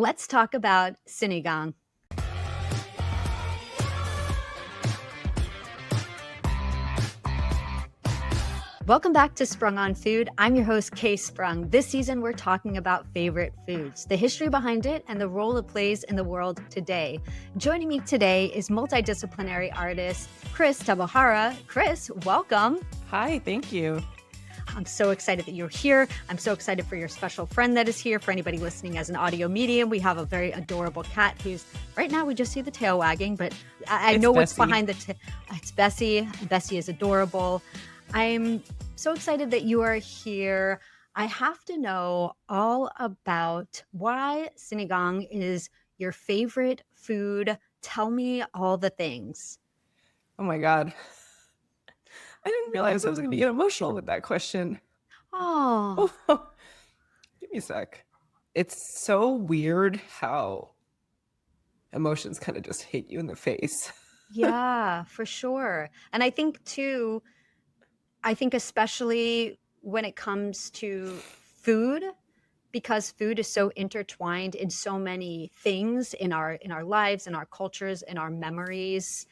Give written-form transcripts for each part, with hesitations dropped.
Let's talk about Sinigang. Welcome back to Sprung On Food. I'm your host, Kae Sprung. This season, we're talking about favorite foods, the history behind it, and the role it plays in the world today. Joining me today is multidisciplinary artist Krys Tabujara. Krys, welcome. Hi, thank you. I'm so excited that you're here. I'm so excited for your special friend that is here. For anybody listening as an audio medium, we have a very adorable cat who's, right now we just see the tail wagging, but I know what's behind the tail. It's Bessie. Bessie is adorable. I'm so excited that you are here. I have to know all about why Sinigang is your favorite food. Tell me all the things. Oh my God. I didn't realize I was going to get emotional with that question. Oh, Give me a sec. It's so weird how emotions kind of just hit you in the face. yeah, for sure. And I think too, especially when it comes to food, because food is so intertwined in so many things in our lives, in our cultures, in our memories,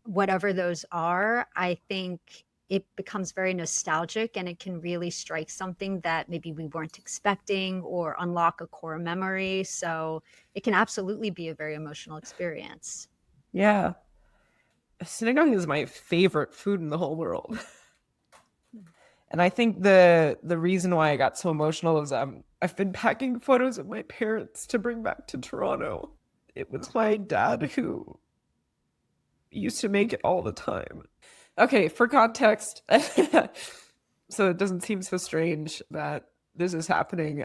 whatever those are, I think it becomes very nostalgic and it can really strike something that maybe we weren't expecting or unlock a core memory. So it can absolutely be a very emotional experience. Yeah. Sinigang is my favorite food in the whole world. And I think the reason why I got so emotional is I've been packing photos of my parents to bring back to Toronto. It was my dad who used to make it all the time. Okay, for context, so it doesn't seem so strange that this is happening.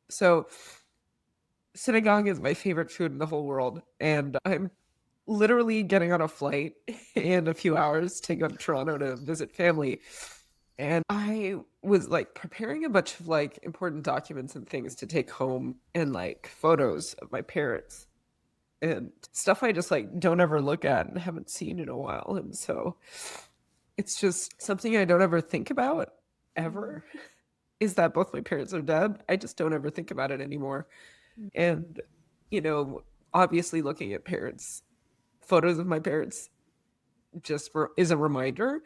So Sinigang is my favorite food in the whole world, and I'm literally getting on a flight in a few hours to go to Toronto to visit family. And I was like preparing a bunch of like important documents and things to take home and like photos of my parents and stuff I just like don't ever look at and haven't seen in a while. And so it's just something I don't ever think about ever is that both my parents are dead. I just don't ever think about it anymore. And, you know, obviously looking at photos of my parents is a reminder.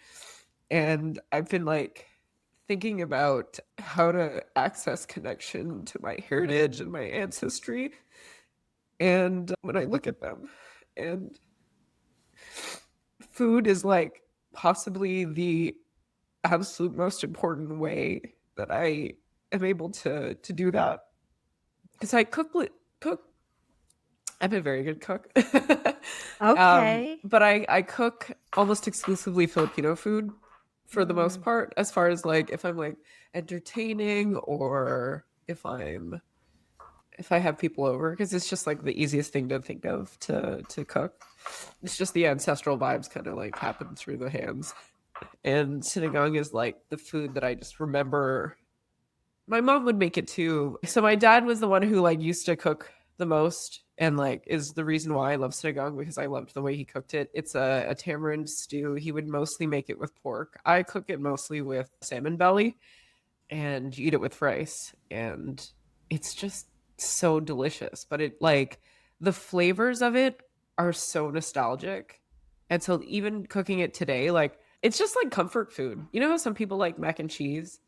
And I've been like thinking about how to access connection to my heritage and my ancestry. And when I look at them, and food is like possibly the absolute most important way that I am able to do that because I cook. I'm a very good cook. Okay. But I cook almost exclusively Filipino food for the most part, as far as like if I'm like entertaining or if I have people over, because it's just like the easiest thing to think of to cook. It's just the ancestral vibes kind of like happen through the hands. And sinigang is like the food that I just remember. My mom would make it too. So my dad was the one who like used to cook the most and like is the reason why I love sinigang because I loved the way he cooked it. It's a tamarind stew. He would mostly make it with pork. I cook it mostly with salmon belly and you eat it with rice. And it's just so delicious. But it like the flavors of it are so nostalgic. And so even cooking it today, like it's just like comfort food. You know how some people like mac and cheese?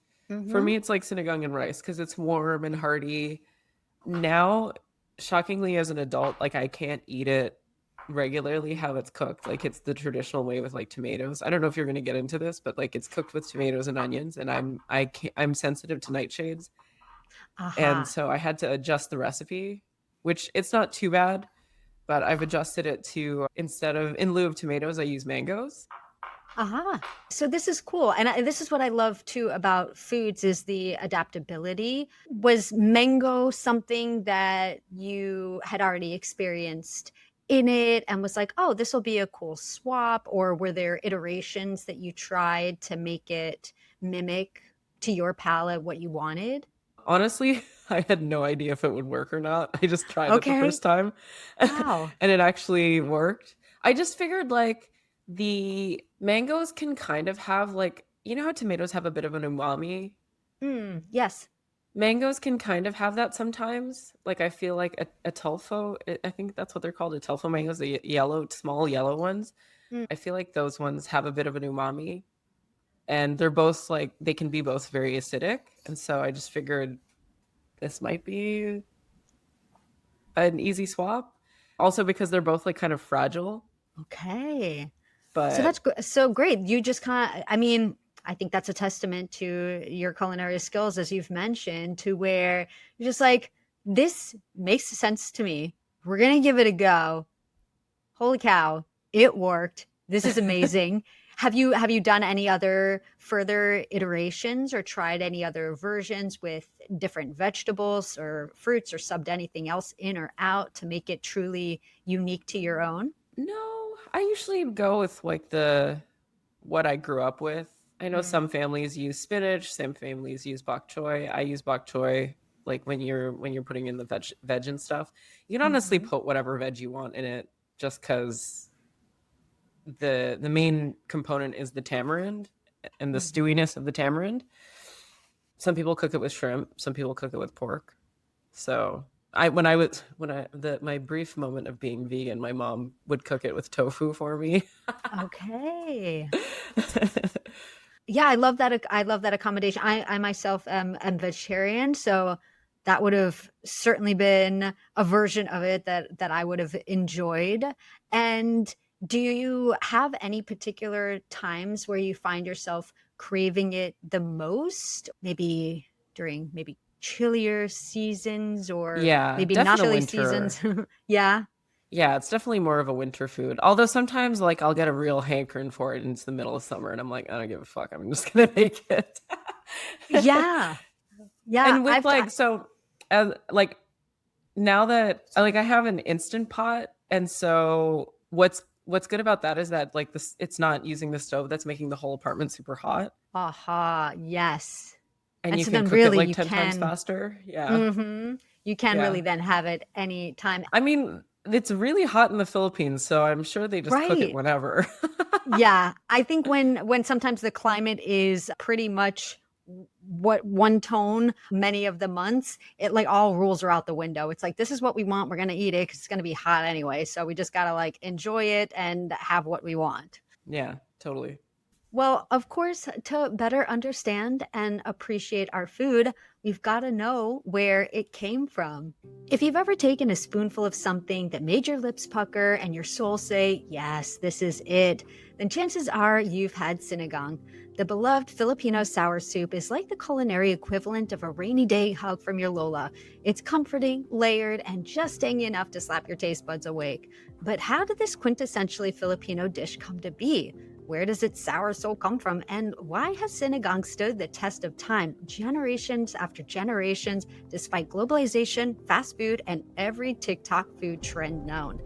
For me, it's like sinigang and rice because it's warm and hearty. Now, shockingly, as an adult, like I can't eat it regularly how it's cooked. Like it's the traditional way with like tomatoes. I don't know if you're going to get into this, but like it's cooked with tomatoes and onions, and I'm sensitive to nightshades, and Aha. so I had to adjust the recipe, which it's not too bad, but I've adjusted it to instead of in lieu of tomatoes, I use mangoes. Aha. So this is cool. And this is what I love too about foods is the adaptability. Was mango something that you had already experienced in it and was like, oh, this will be a cool swap? Or were there iterations that you tried to make it mimic to your palate what you wanted? Honestly, I had no idea if it would work or not. I just tried it the Okay. first time Wow. and it actually worked. I just figured like the mangoes can kind of have like, you know how tomatoes have a bit of an umami? Yes. Mangoes can kind of have that sometimes. Like I feel like a telfo, I think that's what they're called, a telfo mangoes, the yellow, small yellow ones. Mm. I feel like those ones have a bit of an umami, and they're both like they can be both very acidic. And so I just figured this might be an easy swap. Also because they're both like kind of fragile, Okay. So but that's so great. You just kind of, I mean, I think that's a testament to your culinary skills, as you've mentioned, to where you're just like, this makes sense to me. We're going to give it a go. Holy cow, it worked. This is amazing. Have you done any other further iterations or tried any other versions with different vegetables or fruits or subbed anything else in or out to make it truly unique to your own? no, I usually go with like the what I grew up with. I know Mm. some families use spinach, some families use bok choy. I use bok choy like when you're putting in the veg and stuff. You can honestly Mhm. put whatever veg you want in it just cuz the main component is the tamarind and the Mhm. stewiness of the tamarind. Some people cook it with shrimp, some people cook it with pork. So my brief moment of being vegan, my mom would cook it with tofu for me. Okay. Yeah, I love that. I love that accommodation. I myself am vegetarian, so that would have certainly been a version of it that I would have enjoyed. And do you have any particular times where you find yourself craving it the most? Maybe during maybe chillier seasons or Yeah, maybe not definitely chilly winter. seasons. Yeah. Yeah, it's definitely more of a winter food. Although sometimes like I'll get a real hankering for it and it's the middle of summer and I'm like, I don't give a fuck. I'm just gonna make it. Yeah. Yeah, And with like so like now that like I have an instant pot, and so what's good about that is that like this it's not using the stove that's making the whole apartment super hot, aha, yes. and And you so can then cook it really like you 10 times can faster. Yeah. you can really Yeah. then have it any time. I mean, it's really hot in the Philippines, so I'm sure they just cook it Right. whenever. Yeah. I think when sometimes the climate is pretty much what one tone many of the months, it like all rules are out the window. It's like this is what we want, we're gonna eat it 'cause it's gonna be hot anyway. So we just gotta like enjoy it and have what we want. Yeah, totally. Well, of course, to better understand and appreciate our food, we've got to know where it came from. If you've ever taken a spoonful of something that made your lips pucker and your soul say, yes, this is it, then chances are you've had sinigang. The beloved Filipino sour soup is like the culinary equivalent of a rainy day hug from your Lola. It's comforting, layered, and just tangy enough to slap your taste buds awake. But how did this quintessentially Filipino dish come to be? Where does its sour soul come from? And why has sinigang stood the test of time, generations after generations, despite globalization, fast food, and every TikTok food trend known?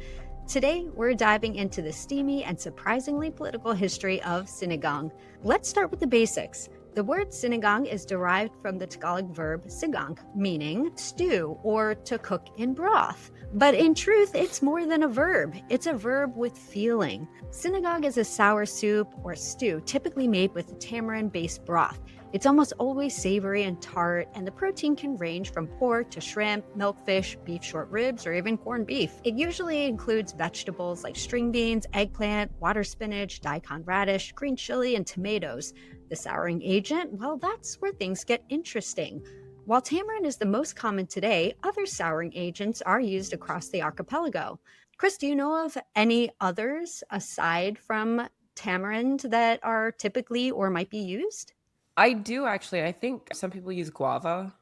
Today, we're diving into the steamy and surprisingly political history of sinigang. Let's start with the basics. The word sinigang is derived from the Tagalog verb sigang, meaning stew or to cook in broth. But in truth, it's more than a verb. It's a verb with feeling. Sinigang is a sour soup or stew typically made with a tamarind-based broth. It's almost always savory and tart, and the protein can range from pork to shrimp, milkfish, beef short ribs, or even corned beef. It usually includes vegetables like string beans, eggplant, water spinach, daikon radish, green chili, and tomatoes. The souring agent, well, that's where things get interesting. While tamarind is the most common today, other souring agents are used across the archipelago. Chris, do you know of any others aside from tamarind that are typically or might be used? I do actually. I think some people use guava.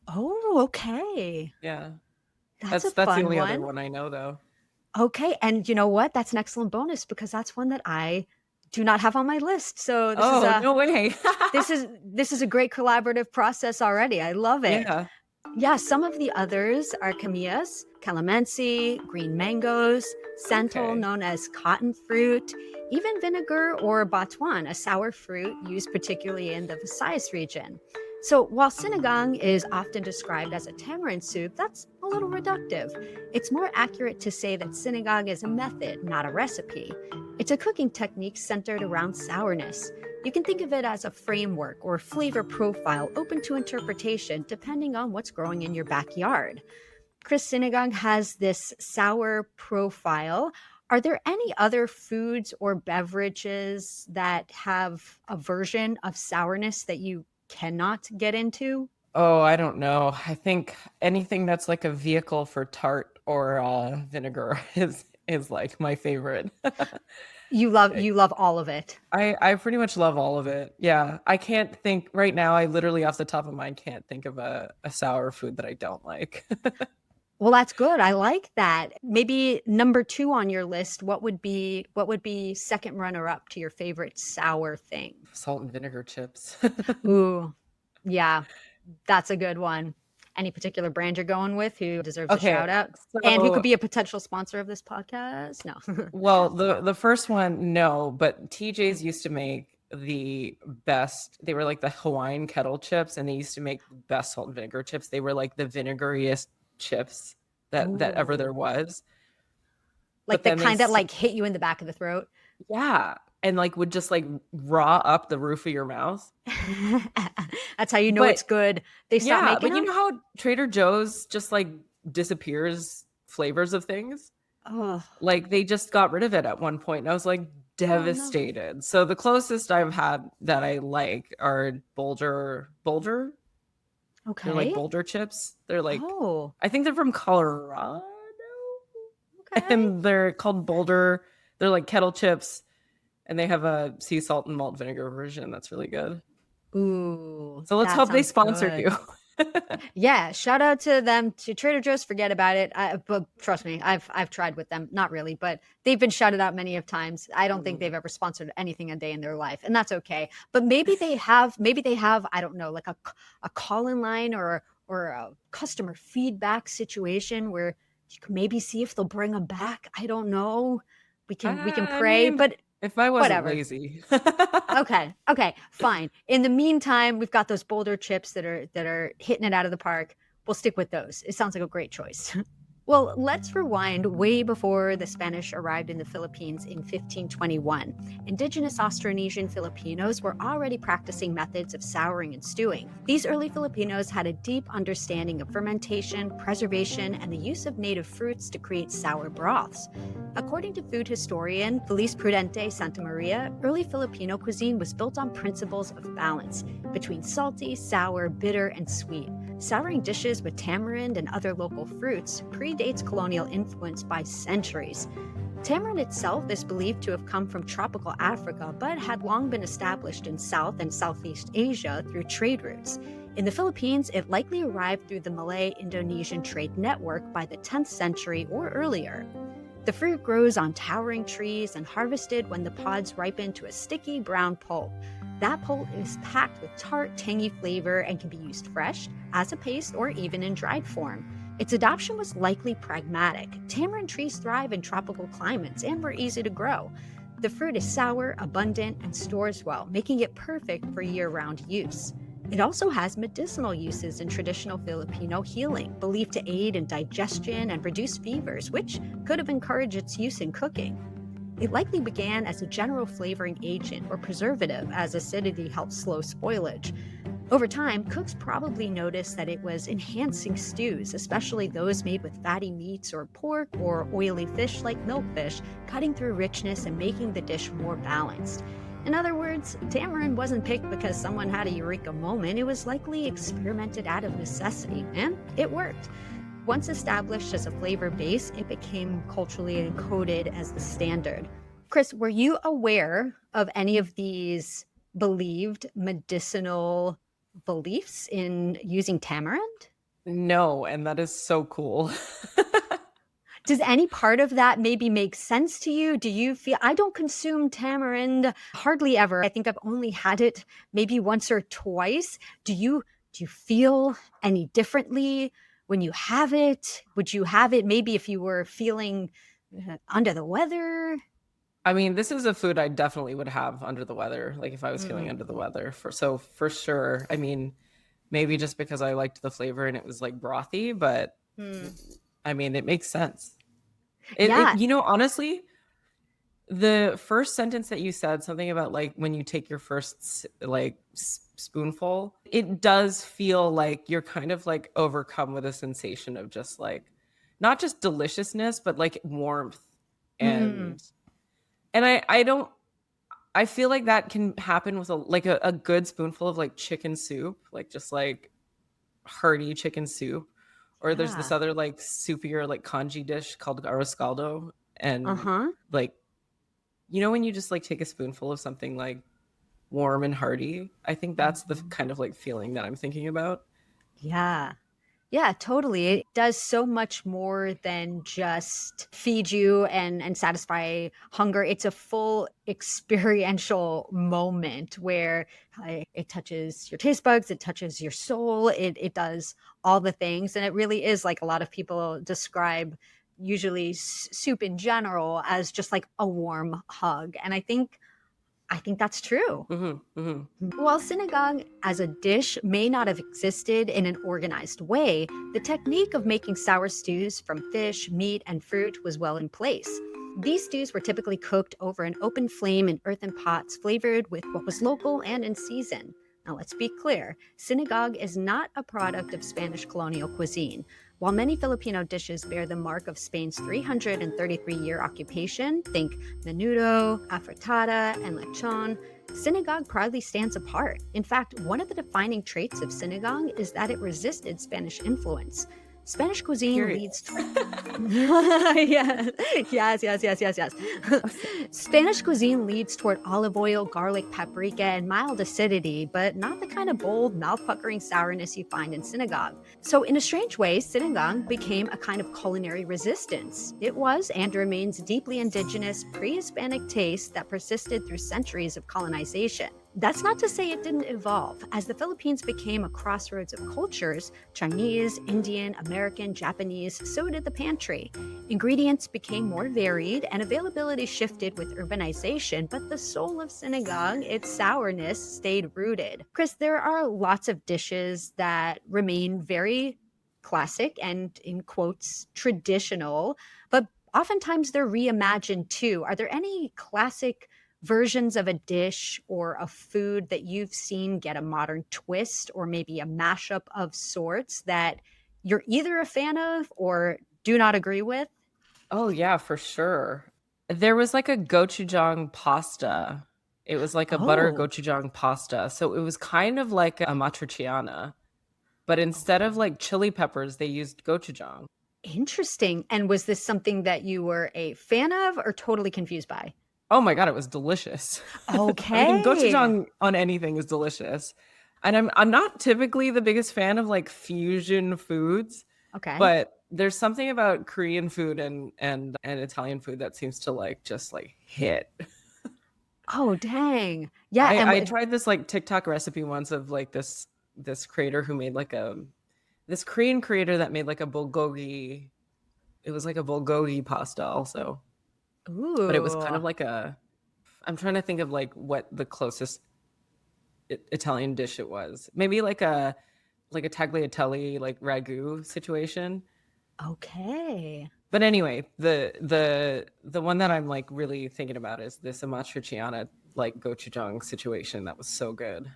Oh, okay. Yeah. That's a That's the fun only other one. one I know though. Okay, and you know what? That's an excellent bonus because that's one that I do not have on my list. So this is Oh, a no way. this is a great collaborative process already. I love it. Yeah. Yeah, some of the others are camillas, calamansi, green mangoes, santol Okay. known as cotton fruit, even vinegar or batuan, a sour fruit used particularly in the Visayas region. So while sinigang is often described as a tamarind soup, that's a little reductive. It's more accurate to say that sinigang is a method, not a recipe. It's a cooking technique centered around sourness. You can think of it as a framework or flavor profile open to interpretation depending on what's growing in your backyard. Krys, sinigang has this sour profile. Are there any other foods or beverages that have a version of sourness that you cannot get into? Oh, I don't know. I think anything that's like a vehicle for tart or vinegar is like my favorite. You love all of it. I pretty much love all of it. Yeah. I can't think right now, I literally off the top of my mind can't think of a sour food that I don't like. Well, that's good. I like that. Maybe number 2 on your list, what would be second runner up to your favorite sour thing? Salt and vinegar chips. Ooh, yeah, that's a good one. Any particular brand you're going with who deserves a Okay. shout out? And who could So, be a potential sponsor of this podcast? No. well, the first one, no, but TJ's used to make the best. They were like the Hawaiian kettle chips, and they used to make the best salt and vinegar chips. They were like the vinegariest chips that ever there Ooh. was. Like But the then kind that like hit you in the back of the throat. yeah, and like would just like raw up the roof of your mouth. That's how you know But it's good. They stopped yeah, making but you them? know how Trader Joe's just like disappears flavors of things? Oh, Like they just got rid of it at one point, and I was like oh no. devastated. So the closest I've had that I like are Bulger. They're like Okay. Bulger chips. They're like, Oh, I think they're from Colorado, okay. and they're called Boulder. They're like kettle chips, and they have a sea salt and malt vinegar version that's really good. Ooh, So let's that hope they sounds sponsor you. good. Yeah, shout out to them, to Trader Joe's. Forget about it. But trust me, I've tried with them. Not really, but they've been shouted out many of times. I don't think they've ever sponsored anything a day in their life, and that's okay. But maybe they have. Maybe they have. I don't know, like a call in line or a customer feedback situation where you can maybe see if they'll bring them back. I don't know. We can I pray, mean, but if I wasn't whatever. lazy. Okay, fine. In the meantime, we've got those Boulder chips that are hitting it out of the park. We'll stick with those. It sounds like a great choice. Well, let's rewind way before the Spanish arrived in the Philippines in 1521. Indigenous Austronesian Filipinos were already practicing methods of souring and stewing. These early Filipinos had a deep understanding of fermentation, preservation, and the use of native fruits to create sour broths. According to food historian Feliz Prudente Santa Maria, early Filipino cuisine was built on principles of balance between salty, sour, bitter, and sweet. Souring dishes with tamarind and other local fruits predates colonial influence by centuries. Tamarind itself is believed to have come from tropical Africa, but had long been established in South and Southeast Asia through trade routes. In the Philippines, it likely arrived through the Malay-Indonesian trade network by the 10th century or earlier. The fruit grows on towering trees and harvested when the pods ripen to a sticky brown pulp. That pulp is packed with tart, tangy flavor and can be used fresh, as a paste, or even in dried form. Its adoption was likely pragmatic. Tamarind trees thrive in tropical climates and were easy to grow. The fruit is sour, abundant, and stores well, making it perfect for year-round use. It also has medicinal uses in traditional Filipino healing, believed to aid in digestion and reduce fevers, which could have encouraged its use in cooking. It likely began as a general flavoring agent or preservative, as acidity helped slow spoilage. Over time, cooks probably noticed that it was enhancing stews, especially those made with fatty meats or pork or oily fish like milkfish, cutting through richness and making the dish more balanced. In other words, tamarind wasn't picked because someone had a eureka moment. It was likely experimented out of necessity, and it worked. Once established as a flavor base, it became culturally encoded as the standard. Krys, were you aware of any of these believed medicinal beliefs in using tamarind? No, and that is so cool. Does any part of that maybe make sense to you? Do you feel, I don't consume tamarind hardly ever. I think I've only had it maybe once or twice. Do you feel any differently when you have it? Would you have it maybe if you were feeling under the weather? I mean, this is a food I definitely would have under the weather, like if I was feeling under the Mm. weather. For sure. I mean, maybe just because I liked the flavor and it was like brothy, but Hmm. I mean, it makes sense. Yeah. Honestly, the first sentence that you said, something about like when you take your first spoonful, it does feel like you're kind of like overcome with a sensation of just like not just deliciousness, but like warmth. Mm. And I feel like that can happen with a good spoonful of like chicken soup, like just like hearty chicken soup. Or there's this Yeah. other like soupier like congee dish called arroz caldo, and Uh-huh. like when you just like take a spoonful of something like warm and hearty, I think that's the kind of like feeling that I'm thinking about. Yeah. Yeah, totally. It does so much more than just feed you and satisfy hunger. It's a full experiential moment where it touches your taste buds, it touches your soul, it does all the things. And it really is like a lot of people describe usually soup in general as just like a warm hug. And I think that's true. Hmm. While sinigang as a dish may not have existed in an organized way, the technique of making sour stews from fish, meat, and fruit was well in place. These stews were typically cooked over an open flame in earthen pots flavored with what was local and in season. Now, let's be clear, sinigang is not a product of Spanish colonial cuisine. While many Filipino dishes bear the mark of Spain's 333-year occupation, think menudo, afritada, and lechon, sinigang proudly stands apart. In fact, one of the defining traits of sinigang is that it resisted Spanish influence. Spanish cuisine Period. leads toward yes, yes. Spanish cuisine leads toward olive oil, garlic, paprika, and mild acidity, but not the kind of bold, mouth-puckering sourness you find in sinigang. So, in a strange way, sinigang became a kind of culinary resistance. It was and remains deeply indigenous, pre-Hispanic taste that persisted through centuries of colonization. That's not to say it didn't evolve. As the Philippines became a crossroads of cultures, Chinese, Indian, American, Japanese, so did the pantry. Ingredients became more varied and availability shifted with urbanization, but the soul of sinigang, its sourness, stayed rooted. Krys, there are lots of dishes that remain very classic and, in quotes, traditional, but oftentimes they're reimagined too. Are there any classic versions of a dish or a food that you've seen get a modern twist or maybe a mashup of sorts that you're either a fan of or do not agree with? Oh yeah, for sure. There was like a gochujang pasta. It was like a butter Oh, gochujang pasta. So it was kind of like a matriciana, but instead of okay. like chili peppers, they used gochujang. Interesting. And was this something that you were a fan of or totally confused by? Oh my god, it was delicious. I mean, Okay. gochujang on anything is delicious. And I'm not typically the biggest fan of like fusion foods, Okay. but there's something about Korean food and Italian food that seems to like just like hit. Oh, dang. Yeah. I And tried this like TikTok recipe once of like this creator who made like a this Korean creator that made like a bulgogi. It was like a bulgogi pasta also, but it was kind ooh, of like a. I'm trying to think of like what the closest Italian dish it was. Maybe like a tagliatelle like ragu situation. okay. But anyway, the one that I'm like really thinking about is this amatriciana like gochujang situation that was so good.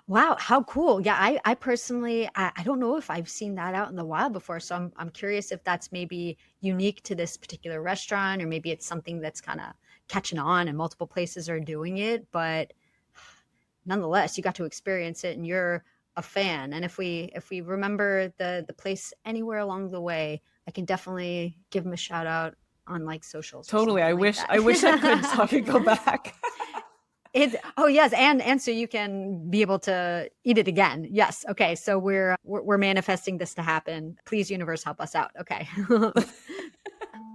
Wow, how cool. Yeah, I personally I don't know if I've seen that out in the wild before. So I'm curious if that's maybe unique to this particular restaurant or maybe it's something that's kind of catching on and multiple places are doing it. But nonetheless, you got to experience it and you're a fan. And if we remember the place anywhere along the way, I can definitely give them a shout out on like socials or Totally. something like I wish I could so I that. could go back. It oh yes, and so you can be able to eat it again. Yes. Okay. So we're manifesting this to happen. Please, universe, help us out. Okay.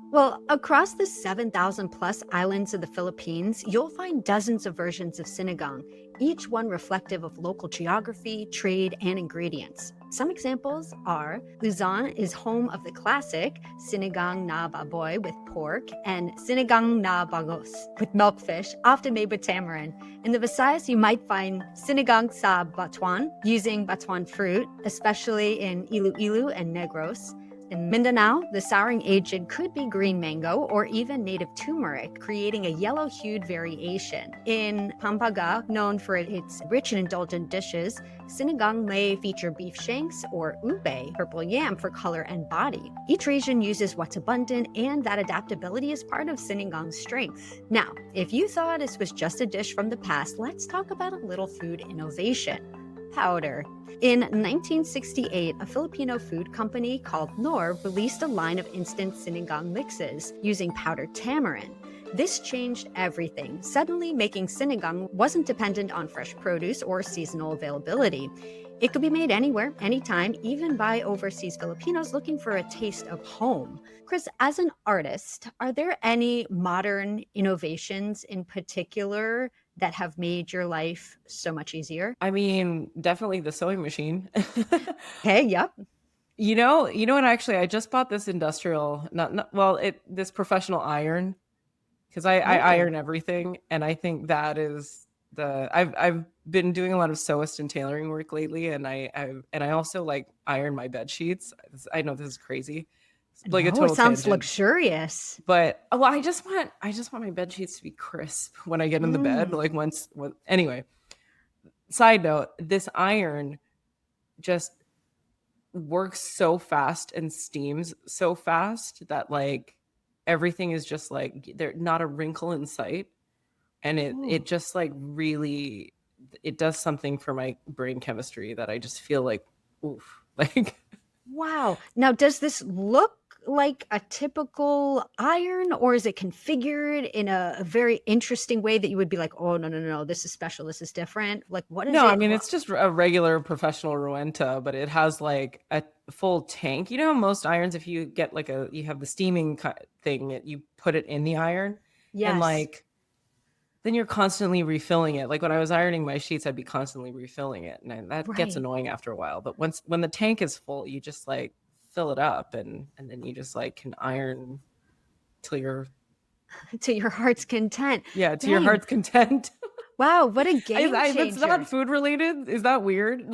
Well, across the 7,000 plus islands of the Philippines, you'll find dozens of versions of sinigang, each one reflective of local geography, trade, and ingredients. Some examples are Luzon is home of the classic sinigang na baboy with pork and sinigang na bagos with milkfish, often made with tamarind. In the Visayas, you might find sinigang sa batuan using batuan fruit, especially in Iloilo and Negros. In Mindanao, the souring agent could be green mango or even native turmeric, creating a yellow-hued variation. In Pampanga, known for its rich and indulgent dishes, sinigang may feature beef shanks or ube, purple yam for color and body. Each region uses what's abundant, and that adaptability is part of sinigang's strength. Now, if you thought this was just a dish from the past, let's talk about a little food innovation. Powder. In 1968, a Filipino food company called Knorr released a line of instant sinigang mixes using powdered tamarind. This changed everything, suddenly making sinigang wasn't dependent on fresh produce or seasonal availability. It could be made anywhere, anytime, even by overseas Filipinos looking for a taste of home. Krys, as an artist, are there any modern innovations in particular that have made your life so much easier? I mean, definitely the sewing machine. Hey, yep. You know what? Actually, I just bought this industrial, this professional iron because I iron everything, and I think that is I've been doing a lot of sewist and tailoring work lately, and I also like iron my bed sheets. I know this is crazy, like a total it sounds tangent. Luxurious. But I just want my bed sheets to be crisp when I get in the bed. Like anyway. Side note: this iron just works so fast and steams so fast that like everything is just like there's not a wrinkle in sight, and it just like really it does something for my brain chemistry that I just feel like oof. Like wow. Now, does this look like a typical iron, or is it configured in a very interesting way that you would be like, oh, no, this is special, this is different? Like, what is it? No, I mean, it's just a regular professional Rowenta, but it has like a full tank. You know, most irons, if you get like you have the steaming thing, you put it in the iron. Yes. And like, then you're constantly refilling it. Like when I was ironing my sheets, I'd be constantly refilling it. And that gets annoying after a while. But when the tank is full, you just like fill it up and then you just like can iron till you're to your heart's content. Yeah, to your heart's content. Wow, what a game changer. It's not food related. Is that weird?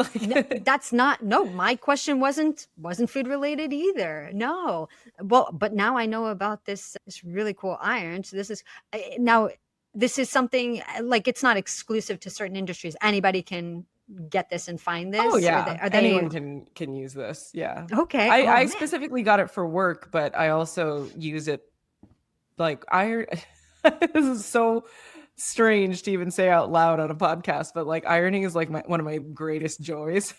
No, my question wasn't food related either. No. Well, but now I know about this really cool iron. So this is something like it's not exclusive to certain industries. Anybody can get this and find this. Oh yeah, anyone can use this. Yeah. Okay. I specifically got it for work, but I also use it like iron. This is so strange to even say out loud on a podcast, but like ironing is like one of my greatest joys.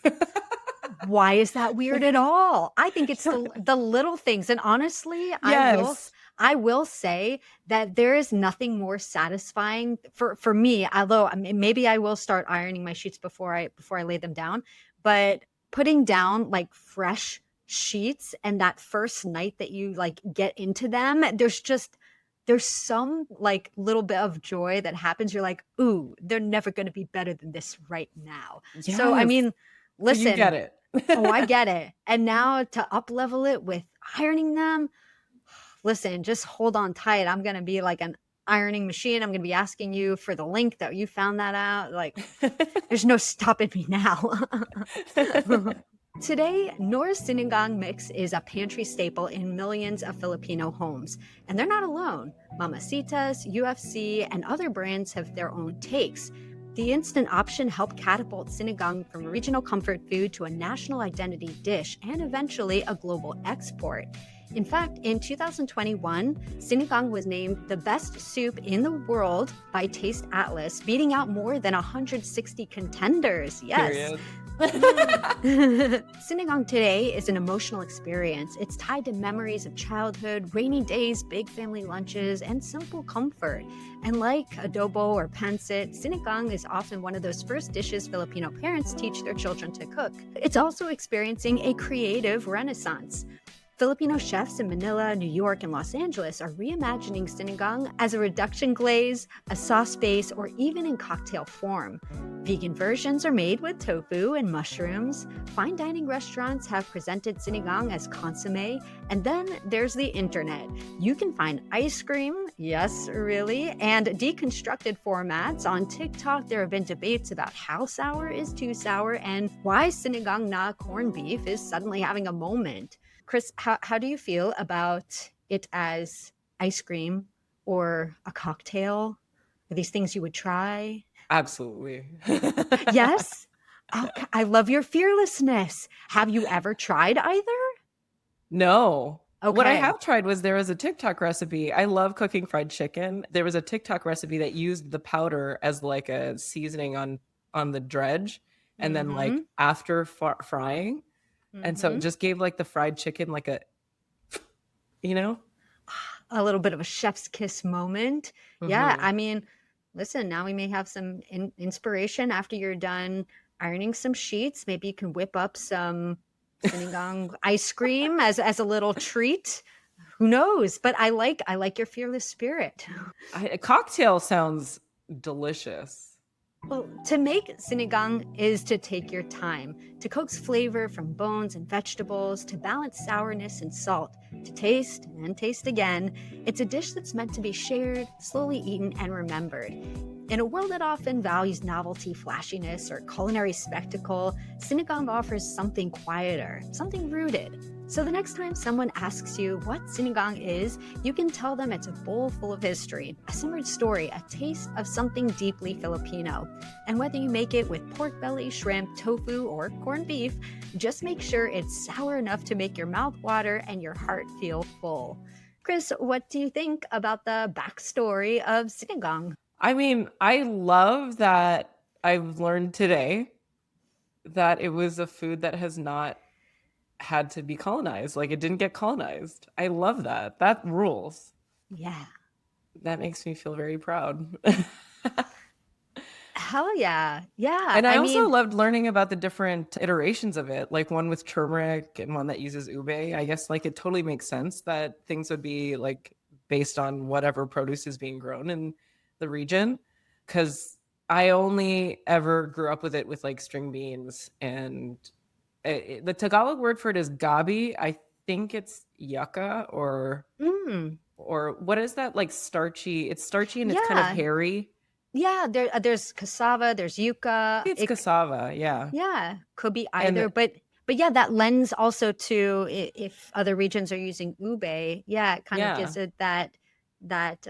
Why is that weird at all? I think it's the little things, and honestly, yes. I will say that there is nothing more satisfying for me, although maybe I will start ironing my sheets before I lay them down, but putting down like fresh sheets and that first night that you like get into them, there's some like little bit of joy that happens. You're like, ooh, they're never going to be better than this right now. Yes. So, I mean, listen. So you get it. Oh, I get it. And now to up level it with ironing them, listen, just hold on tight. I'm going to be like an ironing machine. I'm going to be asking you for the link that you found that out. Like, there's no stopping me now. Today, Knorr's Sinigang mix is a pantry staple in millions of Filipino homes. And they're not alone. Mamacitas, UFC, and other brands have their own takes. The instant option helped catapult sinigang from a regional comfort food to a national identity dish and eventually a global export. In fact, in 2021, sinigang was named the best soup in the world by Taste Atlas, beating out more than 160 contenders. Yes. Period. Sinigang today is an emotional experience. It's tied to memories of childhood, rainy days, big family lunches, and simple comfort. And like adobo or pancit, sinigang is often one of those first dishes Filipino parents teach their children to cook. It's also experiencing a creative renaissance. Filipino chefs in Manila, New York, and Los Angeles are reimagining sinigang as a reduction glaze, a sauce base, or even in cocktail form. Vegan versions are made with tofu and mushrooms. Fine dining restaurants have presented sinigang as consommé. And then there's the internet. You can find ice cream, yes, really, and deconstructed formats. On TikTok, there have been debates about how sour is too sour and why sinigang na corned beef is suddenly having a moment. Krys, how do you feel about it as ice cream or a cocktail? Are these things you would try? Absolutely. Yes? Okay. I love your fearlessness. Have you ever tried either? No. What I Okay. have tried was there was a TikTok recipe. I love cooking fried chicken. There was a TikTok recipe that used the powder as like a seasoning on the dredge, and then like Mm-hmm. after frying, and so it Mm-hmm. just gave like the fried chicken like a, you know. A little bit of a chef's kiss moment. Yeah, Hmm. I mean, listen, now we may have some inspiration after you're done ironing some sheets. Maybe you can whip up some sinigang ice cream as a little treat. Who knows? But I like your fearless spirit. A cocktail sounds delicious. Well, to make sinigang is to take your time, to coax flavor from bones and vegetables, to balance sourness and salt, to taste and taste again. It's a dish that's meant to be shared, slowly eaten, and remembered. In a world that often values novelty, flashiness, or culinary spectacle, sinigang offers something quieter, something rooted. So the next time someone asks you what sinigang is, you can tell them it's a bowl full of history, a simmered story, a taste of something deeply Filipino. And whether you make it with pork belly, shrimp, tofu, or corned beef, just make sure it's sour enough to make your mouth water and your heart feel full. Krys, what do you think about the backstory of sinigang? I mean, I love that I've learned today that it was a food that has not had to be colonized. Like it didn't get colonized. I love that. That rules. Yeah. That makes me feel very proud. Hell yeah. Yeah. And I I also mean, loved learning about the different iterations of it, like one with turmeric and one that uses ube. I guess like it totally makes sense that things would be like based on whatever produce is being grown in the region. Cause I only ever grew up with it with like string beans and the Tagalog word for it is gabi. I think it's yucca mm, or what is that like starchy? It's starchy and it's kind of yeah. hairy. Yeah. There's cassava, there's yucca. It's cassava, yeah. Yeah, could be either, And but yeah, that lends also to if other regions are using ube, yeah, it kind of yeah. gives it that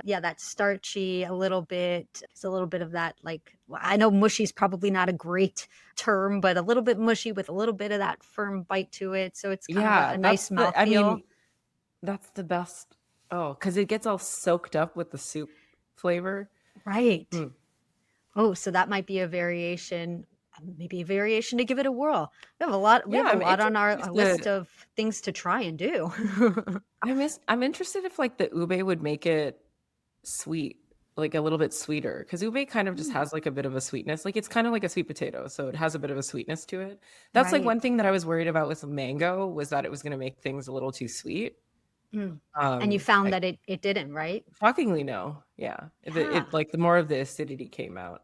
yeah, that starchy a little bit. It's a little bit of that like well, I know mushy is probably not a great term, but a little bit mushy with a little bit of that firm bite to it. So it's kind of a Yeah, nice I mouthfeel. mean, that's the best. Oh, because it gets all soaked up with the soup flavor. Right. Mm. Oh, so that might be a variation, maybe a variation to give it a whirl. We have a Yeah, lot on our list interested. of things to try and do. I'm interested if like the ube would make it sweet, like a little bit sweeter, because ube kind of just Mm, has like a bit of a sweetness. Like it's kind of like a sweet potato, so it has a bit of a sweetness to it. That's like right. one thing that I was worried about with mango was that it was going to make things a little too sweet. Mm. And you found that it didn't, right? Shockingly, no. Yeah, Yeah. it like the more of the acidity came out.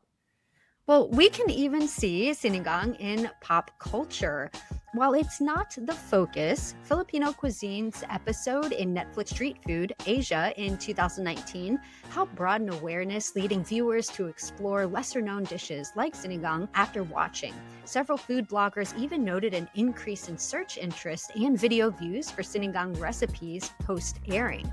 Well, we can even see sinigang in pop culture. While it's not the focus, Filipino cuisine's episode in Netflix Street Food Asia in 2019 helped broaden awareness, leading viewers to explore lesser known dishes like sinigang after watching. Several food bloggers even noted an increase in search interest and video views for sinigang recipes post airing.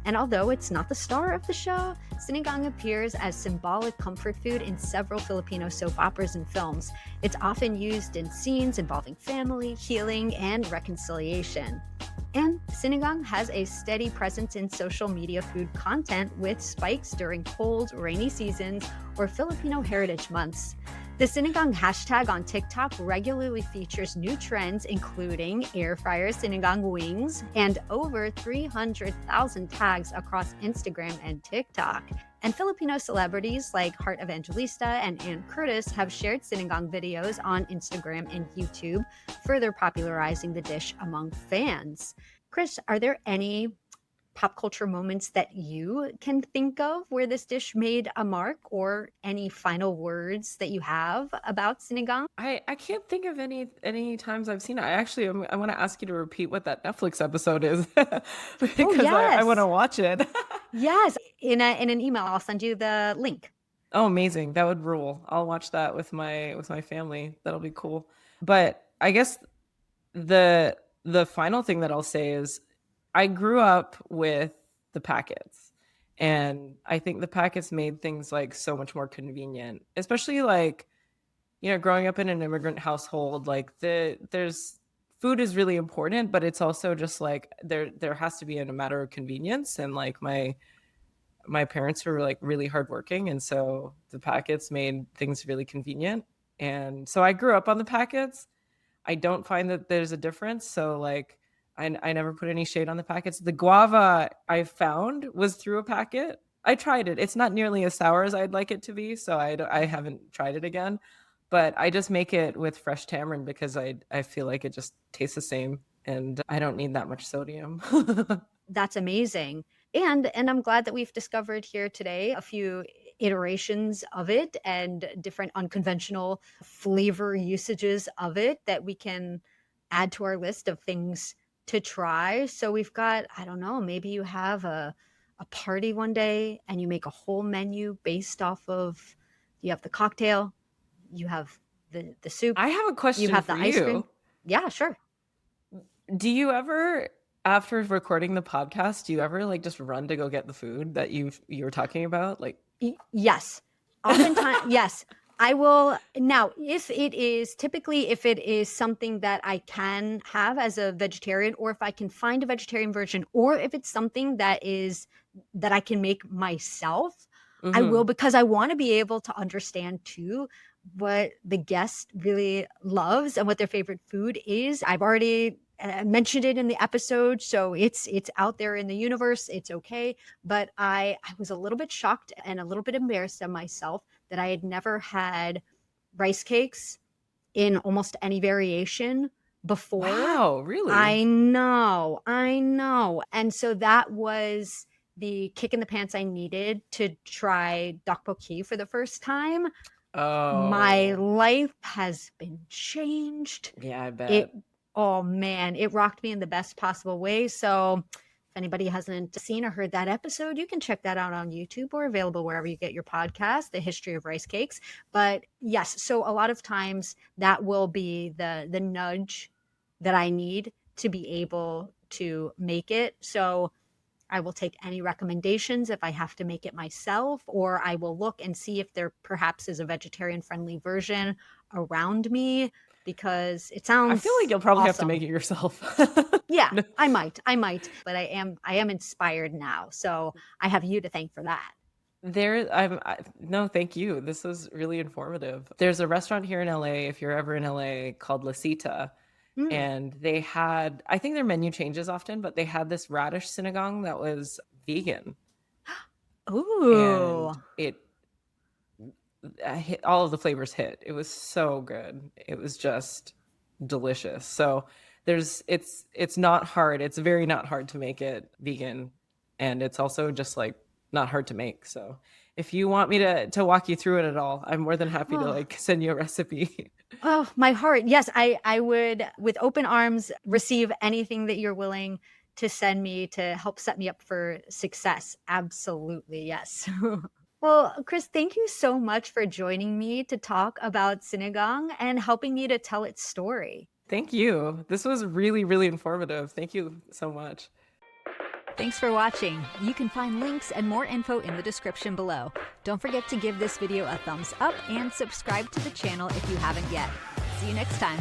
And although it's not the star of the show, sinigang appears as symbolic comfort food in several Filipino soap operas and films. It's often used in scenes involving family, healing, and reconciliation. And sinigang has a steady presence in social media food content with spikes during cold, rainy seasons or Filipino Heritage Months. The sinigang hashtag on TikTok regularly features new trends, including air fryer sinigang wings and over 300,000 tags across Instagram and TikTok. And Filipino celebrities like Heart Evangelista and Ann Curtis have shared sinigang videos on Instagram and YouTube, further popularizing the dish among fans. Krys, are there any pop culture moments that you can think of where this dish made a mark, or any final words that you have about sinigang? I can't think of any times I've seen it. I want to ask you to repeat what that Netflix episode is Oh, because I want to yes. watch it. Yes. In an email, I'll send you the link. Oh, amazing. That would rule. I'll watch that with my family. That'll be cool. But I guess the the final thing that I'll say is I grew up with the packets. And I think the packets made things like so much more convenient, especially like, growing up in an immigrant household, like there's food is really important, but it's also just like there has to be a matter of convenience. And like my parents were like really hardworking, and so the packets made things really convenient. And so I grew up on the packets. I don't find that there's a difference. So like I never put any shade on the packets. The guava I found was through a packet. I tried it. It's not nearly as sour as I'd like it to be, so I haven't tried it again. But I just make it with fresh tamarind because I feel like it just tastes the same, and I don't need that much sodium. That's amazing. And I'm glad that we've discovered here today a few iterations of it and different unconventional flavor usages of it that we can add to our list of things to try. So we've got, I don't know, maybe you have a party one day and you make a whole menu based off of, you have the cocktail, you have the soup, I have a question you have for the ice cream. you. Yeah, sure. Do you ever, after recording the podcast, do you ever like just run to go get the food that you were talking about? Like, Yes. Oftentimes, yes. I will now, if it is something that I can have as a vegetarian, or if I can find a vegetarian version, or if it's something that I can make myself, I will, because I want to be able to understand too what the guest really loves and what their favorite food is. I've already mentioned it in the episode, so it's out there in the universe. It's okay. But I was a little bit shocked and a little bit embarrassed of myself that I had never had rice cakes in almost any variation before. wow, really? I know. And so that was the kick in the pants I needed to try tteokbokki for the first time. My Oh, life has been changed. yeah, I It, bet. oh man, it rocked me in the best possible way. So if anybody hasn't seen or heard that episode, you can check that out on YouTube or available wherever you get your podcast, The History of Rice Cakes. But yes, so a lot of times that will be the nudge that I need to be able to make it. So I will take any recommendations if I have to make it myself, or I will look and see if there perhaps is a vegetarian friendly version around me, because it I feel like sounds you'll probably have to awesome. make it yourself. Yeah, No, I might, but I am inspired now. So I have you to thank for that. no, thank you. This was really informative. There's a restaurant here in LA, if you're ever in LA, called La Cita. Mm. And they had, I think their menu changes often, but they had this radish sinigang that was vegan. Ooh. And it hit, all of the flavors hit. It was so good. It was just delicious. So it's not hard. It's very not hard to make it vegan, and it's also just like not hard to make. So if you want me to walk you through it at all, I'm more than happy to Oh. like send you a recipe. Oh, my heart. Yes, I would, with open arms, receive anything that you're willing to send me to help set me up for success. Absolutely. Yes. Well, Krys, thank you so much for joining me to talk about Sinigang and helping me to tell its story. Thank you. This was really, really informative. Thank you so much. Thanks for watching. You can find links and more info in the description below. Don't forget to give this video a thumbs up and subscribe to the channel if you haven't yet. See you next time.